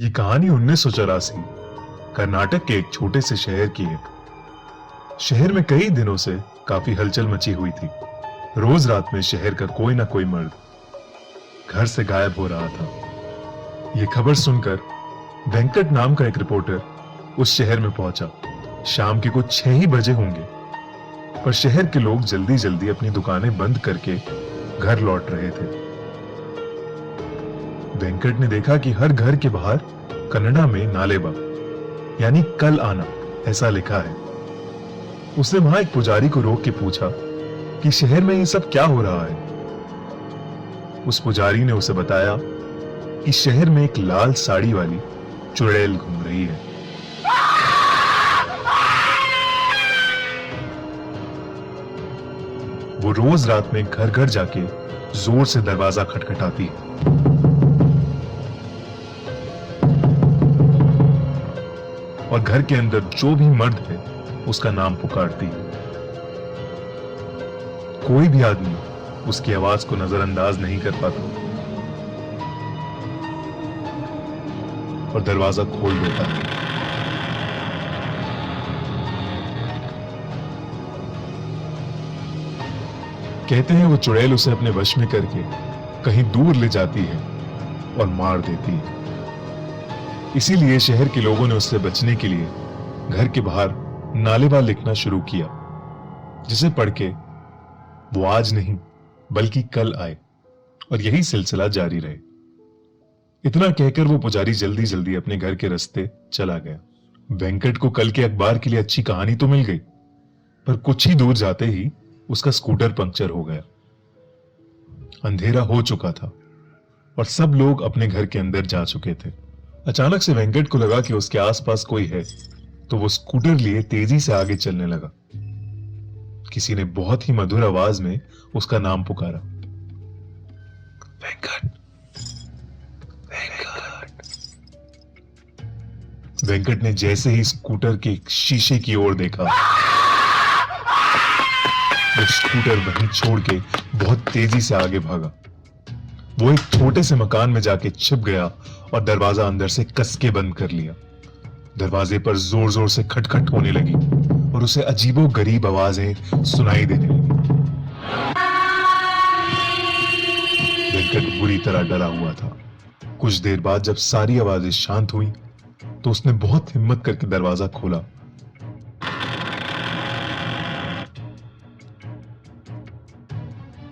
ये कहानी 1984 कर्नाटक के एक छोटे से शहर की है। शहर में कई दिनों से काफी हलचल मची हुई थी। रोज रात में शहर का कोई ना कोई मर्द घर से गायब हो रहा था। ये खबर सुनकर वेंकट नाम का एक रिपोर्टर उस शहर में पहुंचा। शाम के कुछ 6 ही बजे होंगे, पर शहर के लोग जल्दी जल्दी अपनी दुकानें बंद करके घर लौट रहे थे। वेंकट ने देखा कि हर घर के बाहर कन्नड़ा में नालेबा यानी कल आना ऐसा लिखा है। उसने वहां एक पुजारी को रोक के पूछा कि शहर में ये सब क्या हो रहा है। उस पुजारी ने उसे बताया कि शहर में एक लाल साड़ी वाली चुड़ैल घूम रही है। वो रोज रात में घर घर जाके जोर से दरवाजा खटखटाती है। और घर के अंदर जो भी मर्द है उसका नाम पुकारती है। कोई भी आदमी उसकी आवाज को नजरअंदाज नहीं कर पाता और दरवाजा खोल देता है। कहते हैं वो चुड़ैल उसे अपने वश में करके कहीं दूर ले जाती है और मार देती है। इसीलिए शहर के लोगों ने उससे बचने के लिए घर के बाहर नालेबा लिखना शुरू किया, जिसे पढ़ के वो आज नहीं बल्कि कल आए और यही सिलसिला जारी रहे। इतना कहकर वो पुजारी जल्दी जल्दी अपने घर के रास्ते चला गया। वेंकट को कल के अखबार के लिए अच्छी कहानी तो मिल गई, पर कुछ ही दूर जाते ही उसका स्कूटर पंक्चर हो गया। अंधेरा हो चुका था और सब लोग अपने घर के अंदर जा चुके थे। अचानक से वेंकट को लगा कि उसके आसपास कोई है, तो वो स्कूटर लिए तेजी से आगे चलने लगा। किसी ने बहुत ही मधुर आवाज में उसका नाम पुकारा, वेंकट, वेंकट। वेंकट ने जैसे ही स्कूटर के शीशे की ओर देखा, वो स्कूटर वहीं छोड़ के बहुत तेजी से आगे भागा। वो एक छोटे से मकान में जाके छिप गया और दरवाजा अंदर से कस के बंद कर लिया। दरवाजे पर जोर जोर से खटखट होने लगी और उसे अजीबो गरीब आवाजें सुनाई देने लगी। वेंकट बुरी तरह डरा हुआ था। कुछ देर बाद जब सारी आवाजें शांत हुई तो उसने बहुत हिम्मत करके दरवाजा खोला।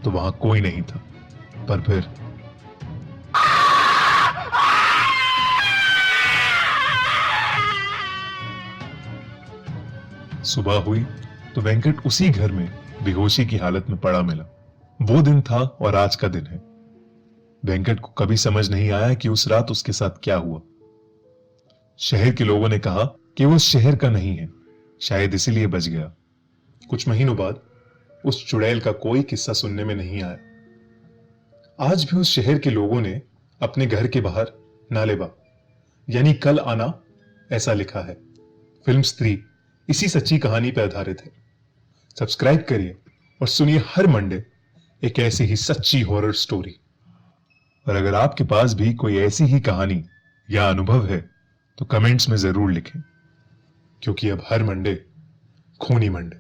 तो वहां कोई नहीं था, पर फिर सुबह हुई तो वेंकट उसी घर में बेहोशी की हालत में पड़ा मिला। वो दिन था और आज का दिन है। वेंकट को कभी समझ नहीं आया कि उस रात उसके साथ क्या हुआ। शहर के लोगों ने कहा कि वो उस शहर का नहीं है, शायद इसीलिए बच गया। कुछ महीनों बाद उस चुड़ैल का कोई किस्सा सुनने में नहीं आया। आज भी उस शहर के लोगों ने अपने घर के बाहर नालेबा यानी कल आना ऐसा लिखा है। फिल्म स्त्री इसी सच्ची कहानी पर आधारित है। सब्सक्राइब करिए और सुनिए हर मंडे एक ऐसी ही सच्ची हॉरर स्टोरी। और अगर आपके पास भी कोई ऐसी ही कहानी या अनुभव है तो कमेंट्स में जरूर लिखें, क्योंकि अब हर मंडे खूनी मंडे।